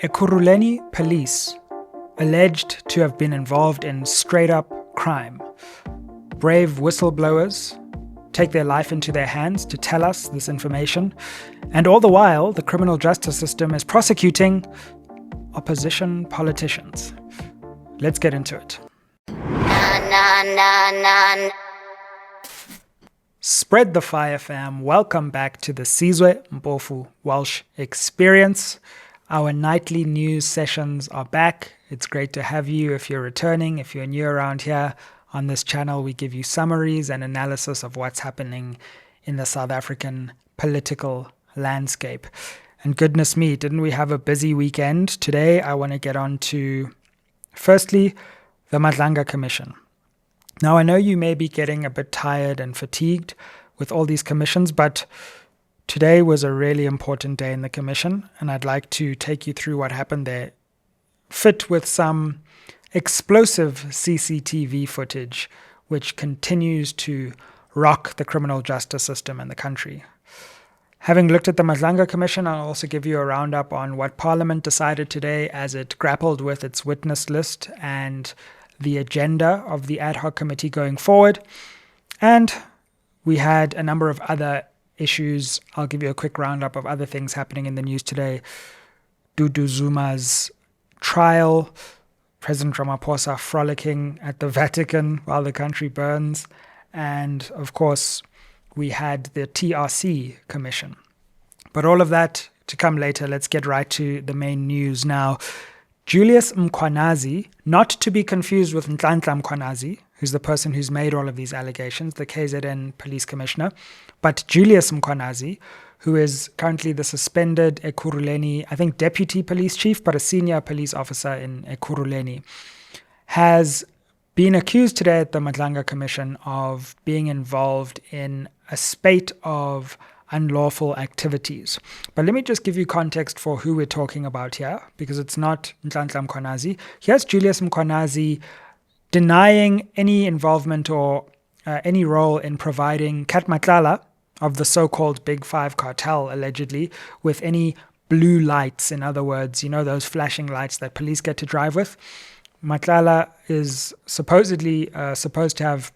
Ekurhuleni police alleged to have been involved in straight-up crime. Brave whistleblowers take their life into their hands to tell us this information, and all the while, the criminal justice system is prosecuting opposition politicians. Let's get into it. Spread the fire, fam. Welcome back to the Sizwe Mpofu-Walsh experience. Our nightly news sessions are back. It's great to have you if you're returning, if you're new around here. On this channel, we give you summaries and analysis of what's happening in the South African political landscape. And goodness me, didn't we have a busy weekend? Today, I want to get on to, firstly, the Madlanga Commission. Now, I know you may be getting a bit tired and fatigued with all these commissions, but today was a really important day in the commission, and I'd like to take you through what happened there, fit with some explosive CCTV footage, which continues to rock the criminal justice system in the country. Having looked at the Madlanga Commission, I'll also give you a roundup on what Parliament decided today as it grappled with its witness list and the agenda of the ad hoc committee going forward. And we had a number of other issues. I'll give you a quick roundup of other things happening in the news today. Dudu Zuma's trial, President Ramaphosa frolicking at the Vatican while the country burns, and of course we had the TRC Commission. But all of that to come later. Let's get right to the main news now. Julius Mkwanazi, not to be confused with Mkwanazi, who's the person who's made all of these allegations, the KZN police commissioner, but Julius Mkwanazi, who is currently the suspended Ekurhuleni, I think deputy police chief, but a senior police officer in Ekurhuleni, has been accused today at the Madlanga Commission of being involved in a spate of unlawful activities. But let me just give you context for who we're talking about here, because it's not Mkwanazi. Here's Julius Mkwanazi denying any involvement or any role in providing Cat Matlala of the so-called Big Five cartel, allegedly, with any blue lights. In other words, you know, those flashing lights that police get to drive with. Matlala is supposedly supposed to have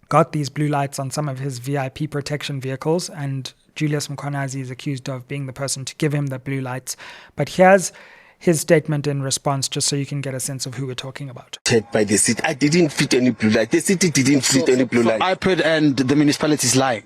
got these blue lights on some of his VIP protection vehicles, and Julius Mkwanazi is accused of being the person to give him the blue lights. But here's his statement in response, just so you can get a sense of who we're talking about. By the city, I didn't fit any blue light. The city didn't fit any blue light. IPRID and the municipalities lying.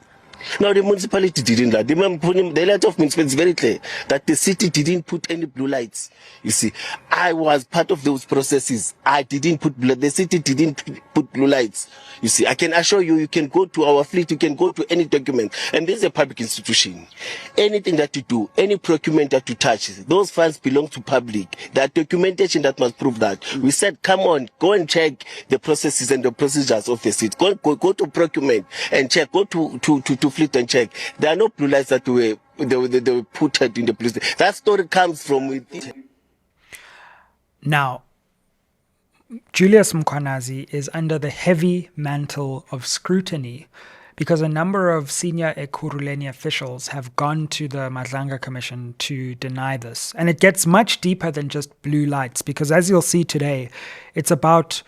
No, the municipality didn't lie. The letter of municipality is very clear that the city didn't put any blue lights. You see, I was part of those processes. I didn't put the city didn't put blue lights. You see, I can assure you, you can go to our fleet, you can go to any document, and this is a public institution. Anything that you do, any procurement that you touch, those funds belong to public. That documentation that must prove that. We said, come on, go and check the processes and the procedures of the city. Go to procurement and check. Go to fleet and check. There are no blue lights that were put in the police. That story comes from within. Now, Julius Mkwanazi is under the heavy mantle of scrutiny because a number of senior Ekurhuleni officials have gone to the Madlanga Commission to deny this. And it gets much deeper than just blue lights, because as you'll see today, it's about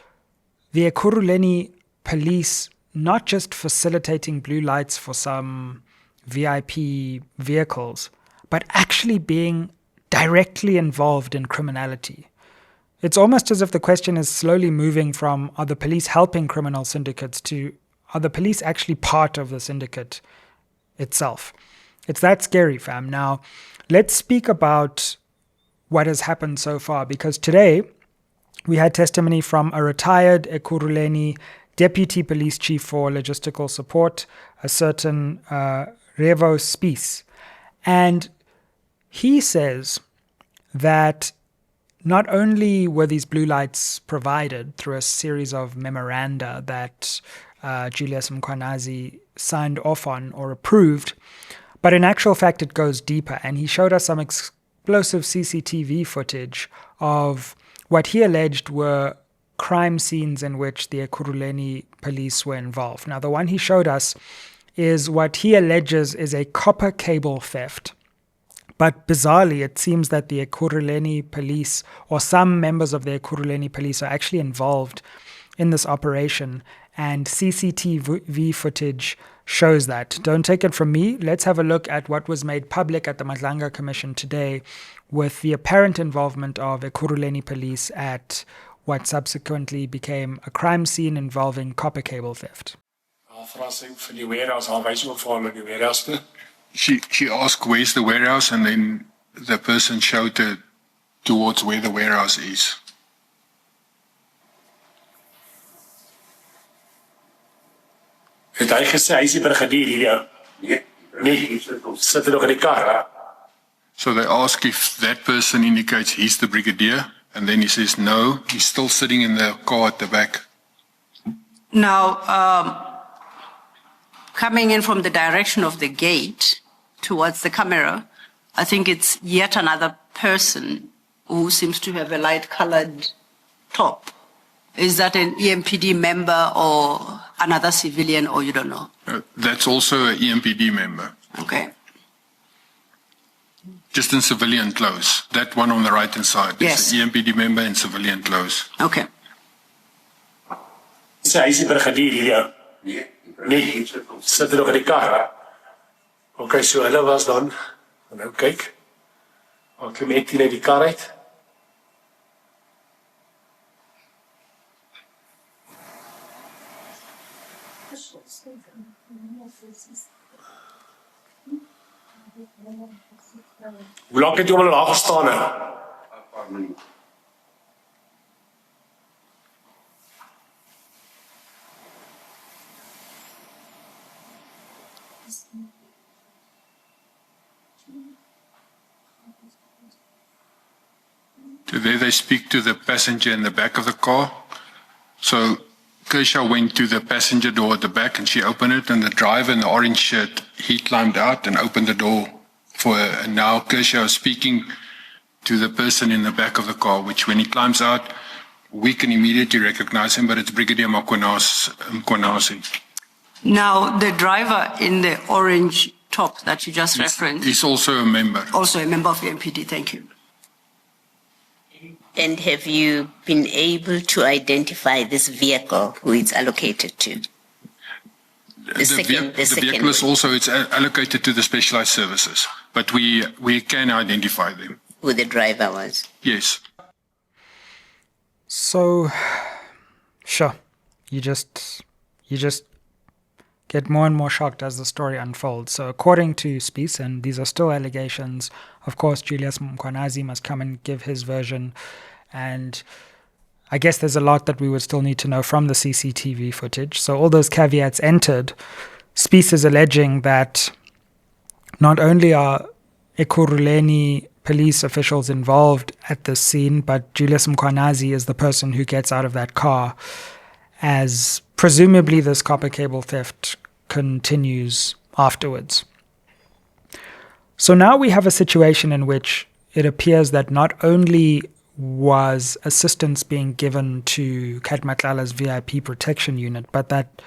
the Ekurhuleni police not just facilitating blue lights for some VIP vehicles, but actually being directly involved in criminality. It's almost as if the question is slowly moving from, are the police helping criminal syndicates, to, are the police actually part of the syndicate itself? It's that scary, fam. Now, let's speak about what has happened so far, because today we had testimony from a retired Ekurhuleni deputy police chief for logistical support, a certain Revo Spies. And he says that not only were these blue lights provided through a series of memoranda that Julius Mkwanazi signed off on or approved, but in actual fact it goes deeper. And he showed us some explosive CCTV footage of what he alleged were crime scenes in which the Ekurhuleni police were involved. Now, the one he showed us is what he alleges is a copper cable theft But bizarrely, it seems that the Ekurhuleni police, or some members of the Ekurhuleni police, are actually involved in this operation. And CCTV footage shows that. Don't take it from me. Let's have a look at what was made public at the Madlanga Commission today with the apparent involvement of Ekurhuleni police at what subsequently became a crime scene involving copper cable theft. She asked where's the warehouse, and then the person showed her towards where the warehouse is. Het hy gesê hy is die brigadier hier? Nee, sit hy nog in die kar? So they ask if that person indicates he's the brigadier, and then he says no, he's still sitting in the car at the back. Now, coming in from the direction of the gate towards the camera, I think it's yet another person who seems to have a light-colored top. Is that an EMPD member or another civilian, or you don't know? That's also an EMPD member. Okay. Just in civilian clothes. That one on the right-hand side Yes. is an EMPD member in civilian clothes. Okay. Sê hy is die brigadier hier? Nee, sit hy nog in die kar? Okay, so hulle was dan, nou kyk, al klim ek hier uit die kar uit. Hoe lank het jy al daar gestaan? There they speak to the passenger in the back of the car. So Kershaw went to the passenger door at the back and she opened it, and the driver in the orange shirt, he climbed out and opened the door for her. And now Kershaw is speaking to the person in the back of the car, which when he climbs out, we can immediately recognize him, but it's Brigadier Mkwanazi. Now, the driver in the orange top that you just referenced, He's also a member. also a member of the MPD, thank you. And have you been able to identify this vehicle who it's allocated to? The vehicle is also it's allocated to the specialized services, but we can identify them. Who the driver was? Yes. So, sure, you just get more and more shocked as the story unfolds. So according to Spies, and these are still allegations, of course, Julius Mkwanazi must come and give his version. And I guess there's a lot that we would still need to know from the CCTV footage. So all those caveats entered, Spies is alleging that not only are Ekurhuleni police officials involved at this scene, but Julius Mkwanazi is the person who gets out of that car, as presumably this copper cable theft continues afterwards. So now we have a situation in which it appears that not only was assistance being given to Cat Matlala's VIP protection unit, but that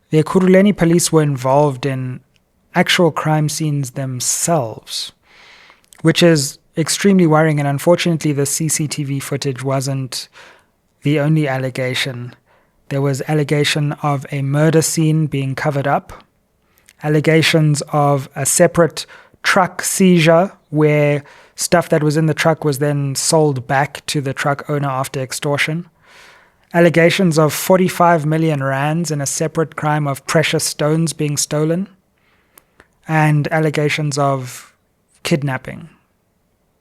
the Ekurhuleni police were involved in actual crime scenes themselves, which is extremely worrying. And unfortunately, the CCTV footage wasn't the only allegation. There was allegation of a murder scene being covered up, allegations of a separate truck seizure where stuff that was in the truck was then sold back to the truck owner after extortion, allegations of 45 million rands in a separate crime of precious stones being stolen, and allegations of kidnapping.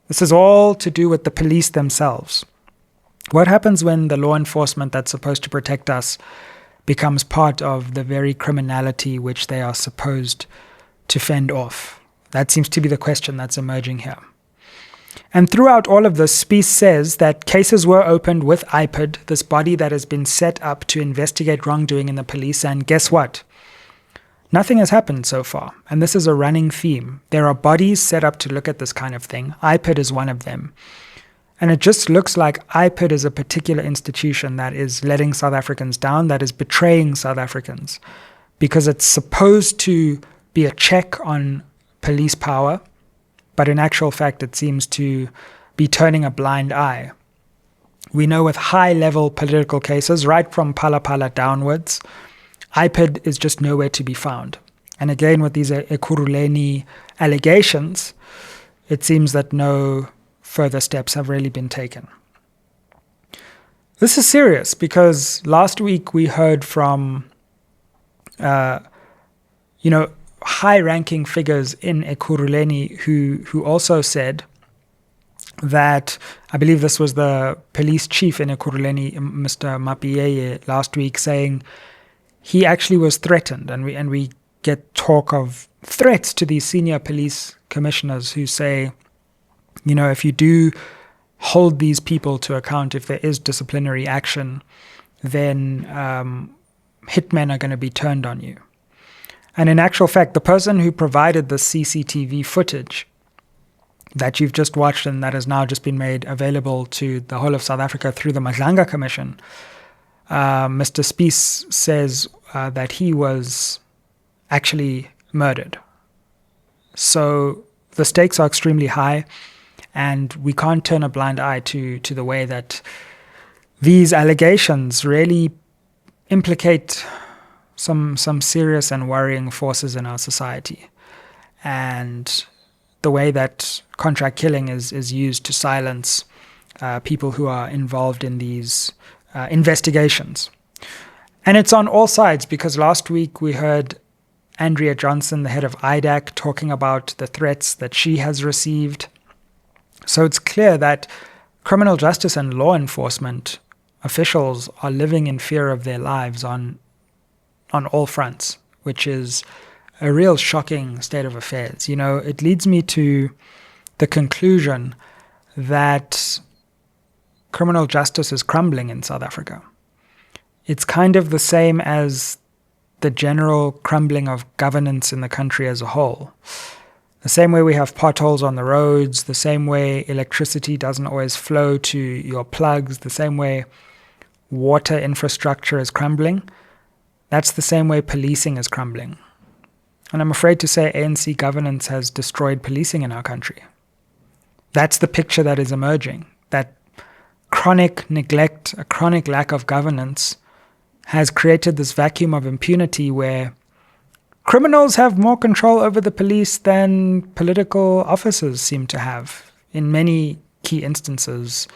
This is all to do with the police themselves. What happens when the law enforcement that's supposed to protect us becomes part of the very criminality which they are supposed to fend off? That seems to be the question that's emerging here. And throughout all of this, Spies says that cases were opened with IPID, this body that has been set up to investigate wrongdoing in the police, and guess what? Nothing has happened so far, and this is a running theme. There are bodies set up to look at this kind of thing. IPID is one of them. And it just looks like IPID is a particular institution that is letting South Africans down, that is betraying South Africans, because it's supposed to be a check on police power, but in actual fact it seems to be turning a blind eye. We know with high-level political cases, right from Phala Phala downwards, IPID is just nowhere to be found. And again, with these Ekurhuleni allegations, it seems that no further steps have really been taken. This is serious because last week we heard from, high-ranking figures in Ekurhuleni who also said that, I believe this was the police chief in Ekurhuleni, Mr. Mapiyeye, last week, saying he actually was threatened, and we get talk of threats to these senior police commissioners who say, if you do hold these people to account, if there is disciplinary action, then hitmen are going to be turned on you. And in actual fact, the person who provided the CCTV footage that you've just watched and that has now just been made available to the whole of South Africa through the Madlanga Commission, Mr. Spies says that he was actually murdered. So the stakes are extremely high, and we can't turn a blind eye to the way that these allegations really implicate some serious and worrying forces in our society. And the way that contract killing is used to silence people who are involved in these investigations. And it's on all sides, because last week we heard Andrea Johnson, the head of IDAC, talking about the threats that she has received. So it's clear that criminal justice and law enforcement officials are living in fear of their lives on all fronts, which is a real shocking state of affairs. It leads me to the conclusion that criminal justice is crumbling in South Africa. It's kind of the same as the general crumbling of governance in the country as a whole. The same way we have potholes on the roads, the same way electricity doesn't always flow to your plugs, the same way water infrastructure is crumbling, that's the same way policing is crumbling. And I'm afraid to say ANC governance has destroyed policing in our country. That's the picture that is emerging, that chronic neglect, a chronic lack of governance has created this vacuum of impunity where criminals have more control over the police than political officers seem to have in many key instances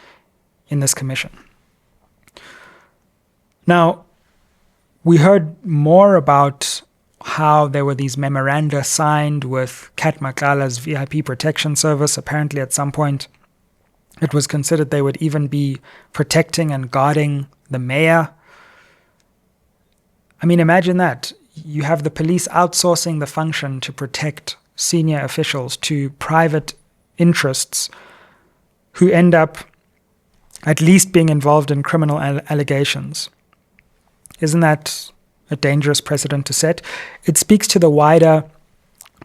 in this commission. Now, we heard more about how there were these memoranda signed with Cat Matlala's VIP protection service. Apparently at some point it was considered they would even be protecting and guarding the mayor. I mean, imagine that. You have the police outsourcing the function to protect senior officials to private interests who end up at least being involved in criminal allegations. Isn't that a dangerous precedent to set? It speaks to the wider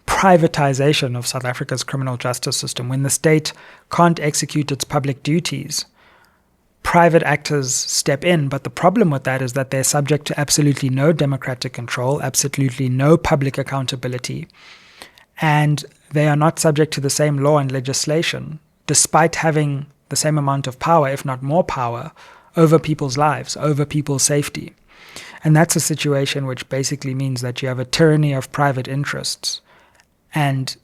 privatization of South Africa's criminal justice system. When the state can't execute its public duties, private actors step in. But the problem with that is that they're subject to absolutely no democratic control, absolutely no public accountability, and they are not subject to the same law and legislation, despite having the same amount of power, if not more power, over people's lives, over people's safety. And that's a situation which basically means that you have a tyranny of private interests. And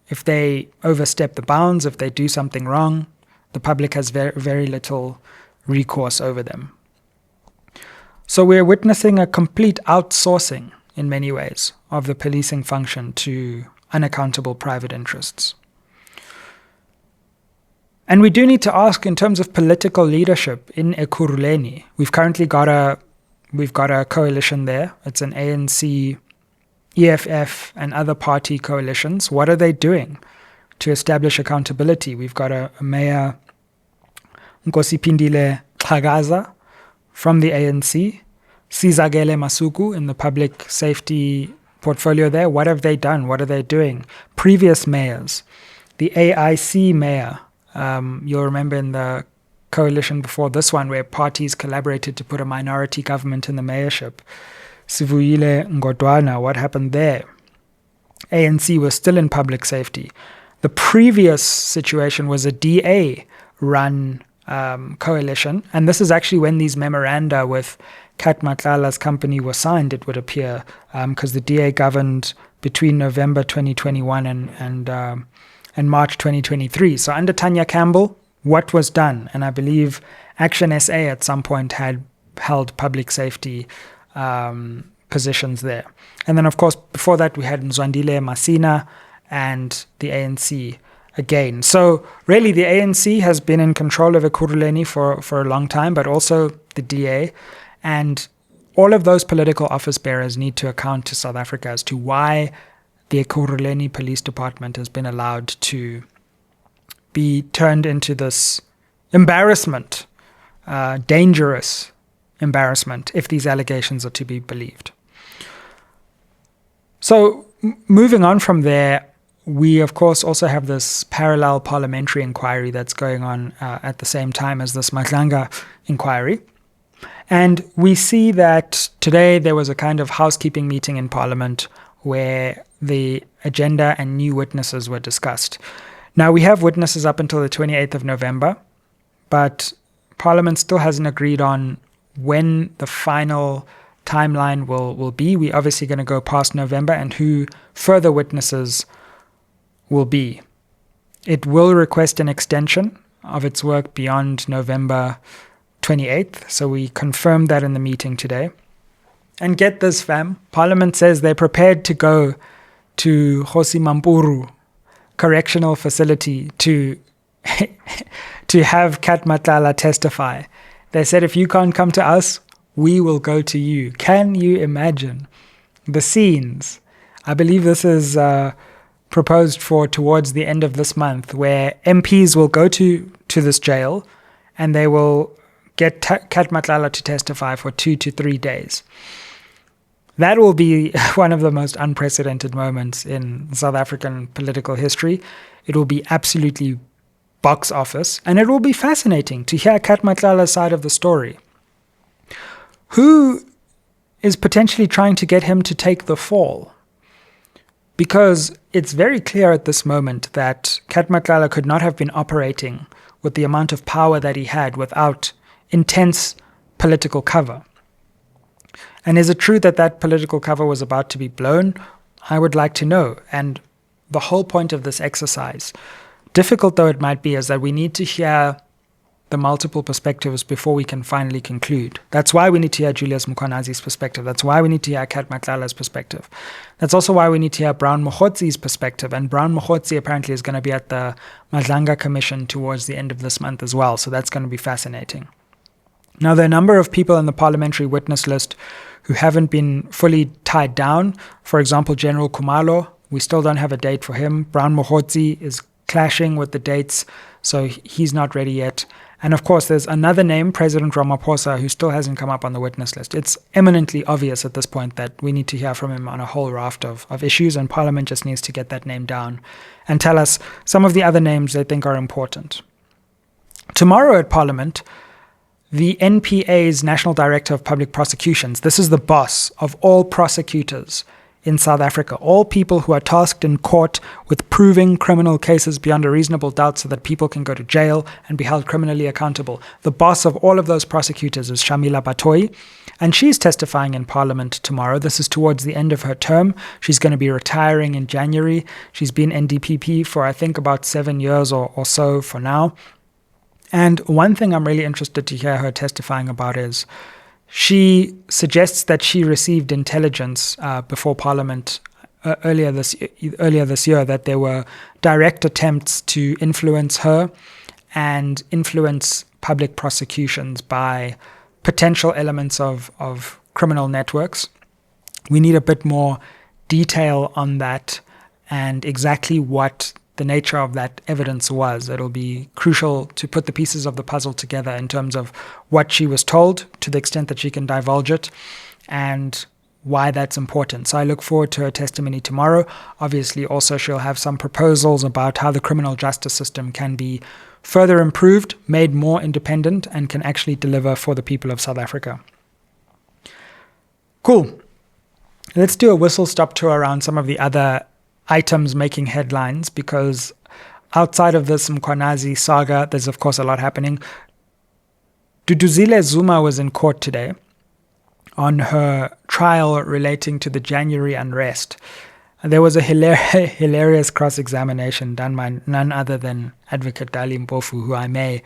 if they overstep the bounds, if they do something wrong, the public has very, very little recourse over them. So we're witnessing a complete outsourcing, in many ways, of the policing function to unaccountable private interests. And we do need to ask, in terms of political leadership in Ekurhuleni, we've got a coalition there. It's an ANC, EFF, and other party coalitions. What are they doing to establish accountability? We've got a mayor, Nkosipindile Xhagaza, from the ANC, Sizakele Masuku in the public safety portfolio there. What have they done? What are they doing? Previous mayors, the AIC mayor, you'll remember in the coalition before this one where parties collaborated to put a minority government in the mayorship. Sivuyile Ngodwana, what happened there? ANC was still in public safety. The previous situation was a DA-run coalition, and this is actually when these memoranda with Cat Matlala's company were signed, it would appear, because the DA governed between November 2021 and March 2023. So under Tanya Campbell, what was done? And I believe Action SA at some point had held public safety positions there. And then, of course, before that, we had Nzwandile Masina and the ANC again. So really, the ANC has been in control of Ekurhuleni for a long time, but also the DA. And all of those political office bearers need to account to South Africa as to why the Ekurhuleni Police Department has been allowed to be turned into this embarrassment, dangerous embarrassment, if these allegations are to be believed. So moving on from there, we, of course, also have this parallel parliamentary inquiry that's going on at the same time as this Madlanga inquiry. And we see that today there was a kind of housekeeping meeting in Parliament where the agenda and new witnesses were discussed. Now, we have witnesses up until the 28th of November, but Parliament still hasn't agreed on when the final timeline will be. We're obviously going to go past November and who further witnesses will be. It will request an extension of its work beyond November 28th. So we confirmed that in the meeting today. And get this, fam. Parliament says they're prepared to go to Kgosi Mampuru Correctional Facility to have Cat Matlala testify. They said, if you can't come to us, we will go to you. Can you imagine the scenes? I believe this is proposed for towards the end of this month, where MPs will go to this jail and they will get Cat Matlala to testify for 2 to 3 days. That will be one of the most unprecedented moments in South African political history. It will be absolutely box office, and it will be fascinating to hear Cat Matlala's side of the story. Who is potentially trying to get him to take the fall? Because it's very clear at this moment that Cat Matlala could not have been operating with the amount of power that he had without intense political cover. And is it true that that political cover was about to be blown? I would like to know. And the whole point of this exercise, difficult though it might be, is that we need to hear the multiple perspectives before we can finally conclude. That's why we need to hear Julius Mkwanazi's perspective. That's why we need to hear Cat Matlala's perspective. That's also why we need to hear Brown Mogotsi's perspective. And Brown Mogotsi apparently is going to be at the Madlanga Commission towards the end of this month as well. So that's going to be fascinating. Now, there are a number of people on the parliamentary witness list who haven't been fully tied down. For example, General Khumalo, we still don't have a date for him. Brown Mogotsi is clashing with the dates, so he's not ready yet. And of course, there's another name, President Ramaphosa, who still hasn't come up on the witness list. It's eminently obvious at this point that we need to hear from him on a whole raft of issues, and Parliament just needs to get that name down and tell us some of the other names they think are important. Tomorrow at Parliament, the NPA's National Director of Public Prosecutions, this is the boss of all prosecutors in South Africa, all people who are tasked in court with proving criminal cases beyond a reasonable doubt so that people can go to jail and be held criminally accountable. The boss of all of those prosecutors is Shamila Batohi, and she's testifying in Parliament tomorrow. This is towards the end of her term. She's going to be retiring in January. She's been NDPP for, I think, about 7 years or so for now. And one thing I'm really interested to hear her testifying about is she suggests that she received intelligence before Parliament earlier this year that there were direct attempts to influence her and influence public prosecutions by potential elements of criminal networks. We need a bit more detail on that and exactly what the nature of that evidence was. It'll be crucial to put the pieces of the puzzle together in terms of what she was told, to the extent that she can divulge it, and why that's important. So I look forward to her testimony tomorrow. Obviously, also she'll have some proposals about how the criminal justice system can be further improved, made more independent, and can actually deliver for the people of South Africa. Cool. Let's do a whistle-stop tour around some of the other items making headlines, because outside of this Mkwanazi saga, there's of course a lot happening. Duduzile Zuma was in court today on her trial relating to the January unrest. There was a hilarious cross-examination done by none other than Advocate Dali Mpofu, who I may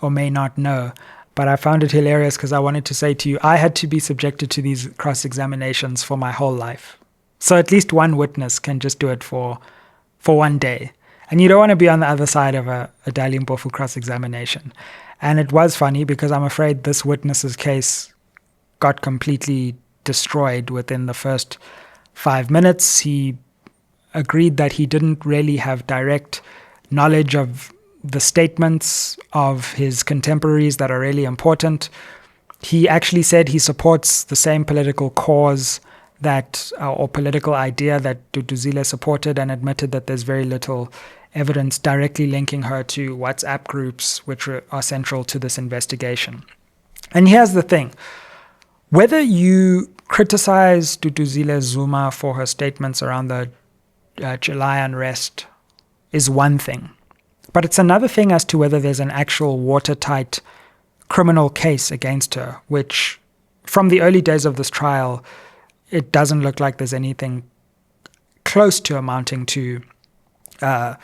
or may not know. But I found it hilarious because I wanted to say to you, I had to be subjected to these cross-examinations for my whole life. So at least one witness can just do it for one day. And you don't want to be on the other side of a Dali Mpofu cross-examination. And it was funny because I'm afraid this witness's case got completely destroyed within the first 5 minutes. He agreed that he didn't really have direct knowledge of the statements of his contemporaries that are really important. He actually said he supports the same political cause that or political idea that Duduzile supported, and admitted that there's very little evidence directly linking her to WhatsApp groups which are central to this investigation. And here's the thing. Whether you criticize Duduzile Zuma for her statements around the July unrest is one thing. But it's another thing as to whether there's an actual watertight criminal case against her, which from the early days of this trial, it doesn't look like there's anything close to amounting to a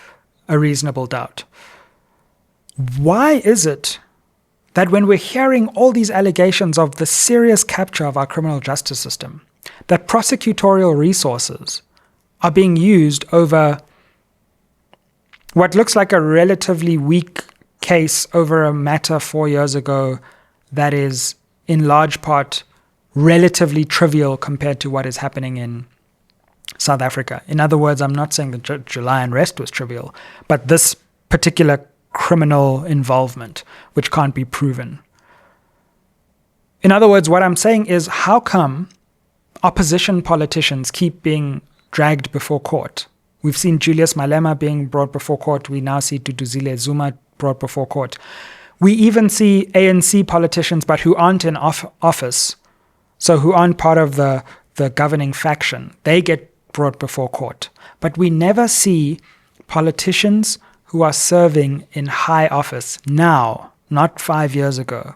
reasonable doubt. Why is it that when we're hearing all these allegations of the serious capture of our criminal justice system, that prosecutorial resources are being used over what looks like a relatively weak case over a matter 4 years ago that is in large part relatively trivial compared to what is happening in South Africa? In other words, I'm not saying the July unrest was trivial, but this particular criminal involvement, which can't be proven. In other words, what I'm saying is, how come opposition politicians keep being dragged before court? We've seen Julius Malema being brought before court. We now see Duduzile Zuma brought before court. We even see ANC politicians, but who aren't in office, so who aren't part of the governing faction. They get brought before court. But we never see politicians who are serving in high office now, not 5 years ago,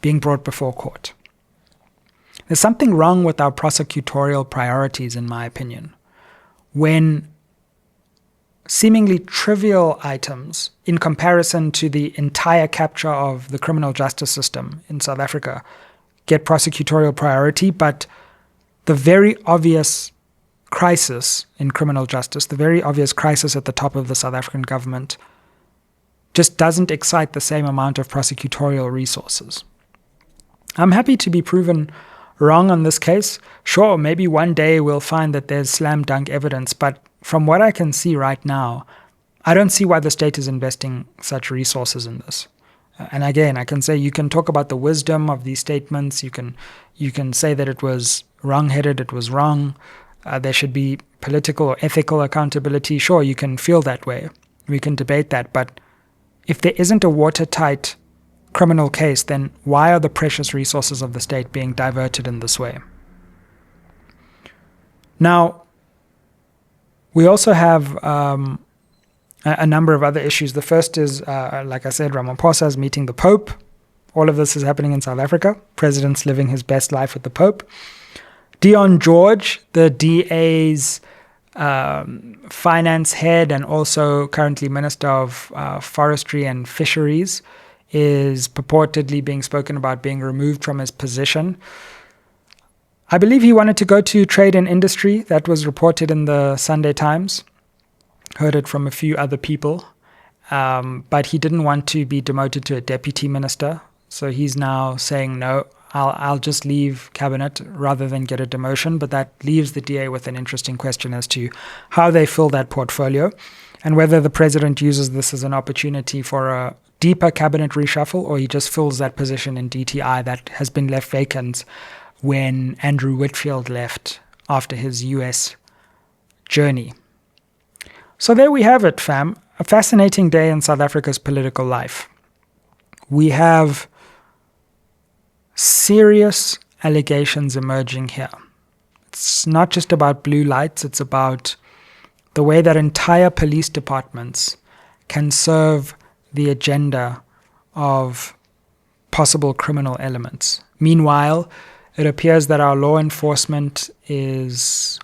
being brought before court. There's something wrong with our prosecutorial priorities, in my opinion, when seemingly trivial items in comparison to the entire capture of the criminal justice system in South Africa get prosecutorial priority, but the very obvious crisis in criminal justice, the very obvious crisis at the top of the South African government, just doesn't excite the same amount of prosecutorial resources. I'm happy to be proven wrong on this case. Sure, maybe one day we'll find that there's slam dunk evidence, but from what I can see right now, I don't see why the state is investing such resources in this. And again, I can say you can talk about the wisdom of these statements. You can say that it was wrong-headed, it was wrong. There should be political or ethical accountability. Sure, you can feel that way. We can debate that. But if there isn't a watertight criminal case, then why are the precious resources of the state being diverted in this way? Now, we also have a number of other issues. The first is, like I said, Ramaphosa is meeting the Pope. All of this is happening in South Africa. President's living his best life with the Pope. Dion George, the DA's finance head and also currently Minister of Forestry and Fisheries, is purportedly being spoken about being removed from his position. I believe he wanted to go to trade and industry. That was reported in the Sunday Times. Heard it from a few other people. But he didn't want to be demoted to a deputy minister. So he's now saying, no, I'll just leave cabinet rather than get a demotion. But that leaves the DA with an interesting question as to how they fill that portfolio and whether the president uses this as an opportunity for a deeper cabinet reshuffle, or he just fills that position in DTI that has been left vacant when Andrew Whitfield left after his US journey. So there we have it, fam. A fascinating day in South Africa's political life. We have serious allegations emerging here. It's not just about blue lights, it's about the way that entire police departments can serve the agenda of possible criminal elements. Meanwhile, it appears that our law enforcement is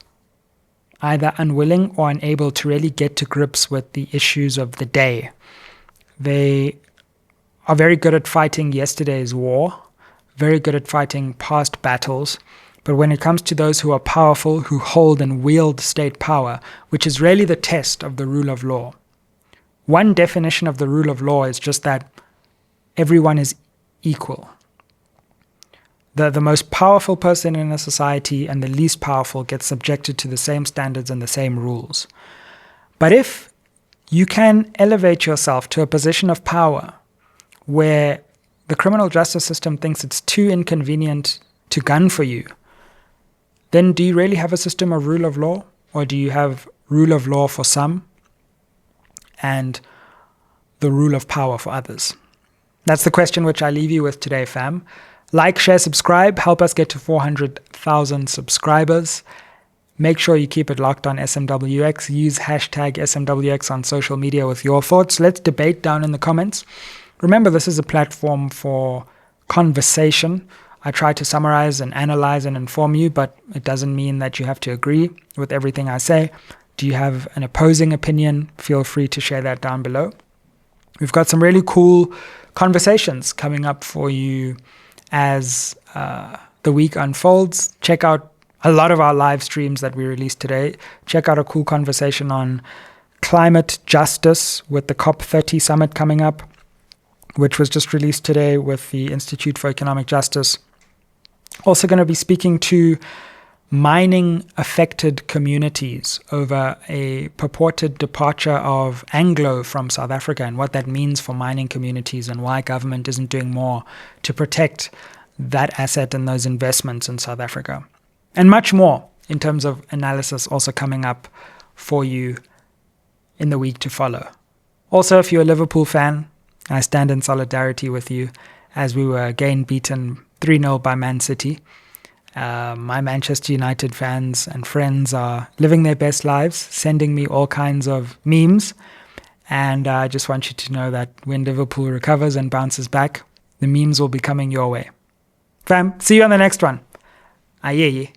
either unwilling or unable to really get to grips with the issues of the day. They are very good at fighting yesterday's war, very good at fighting past battles, but when it comes to those who are powerful, who hold and wield state power, which is really the test of the rule of law. One definition of the rule of law is just that everyone is equal. The most powerful person in a society and the least powerful get subjected to the same standards and the same rules. But if you can elevate yourself to a position of power where the criminal justice system thinks it's too inconvenient to gun for you, then do you really have a system of rule of law? Or do you have rule of law for some and the rule of power for others? That's the question which I leave you with today, fam. Like, share, subscribe. Help us get to 400,000 subscribers. Make sure you keep it locked on SMWX. Use hashtag SMWX on social media with your thoughts. Let's debate down in the comments. Remember, this is a platform for conversation. I try to summarize and analyze and inform you, but it doesn't mean that you have to agree with everything I say. Do you have an opposing opinion? Feel free to share that down below. We've got some really cool conversations coming up for you as the week unfolds. Check out a lot of our live streams that we released today. Check out a cool conversation on climate justice with the COP30 summit coming up, which was just released today with the Institute for Economic Justice. Also going to be speaking to mining-affected communities over a purported departure of Anglo from South Africa and what that means for mining communities and why government isn't doing more to protect that asset and those investments in South Africa. And much more in terms of analysis also coming up for you in the week to follow. Also, if you're a Liverpool fan, I stand in solidarity with you as we were again beaten 3-0 by Man City. My Manchester United fans and friends are living their best lives, sending me all kinds of memes. And I just want you to know that when Liverpool recovers and bounces back, the memes will be coming your way. Fam, see you on the next one. Aye.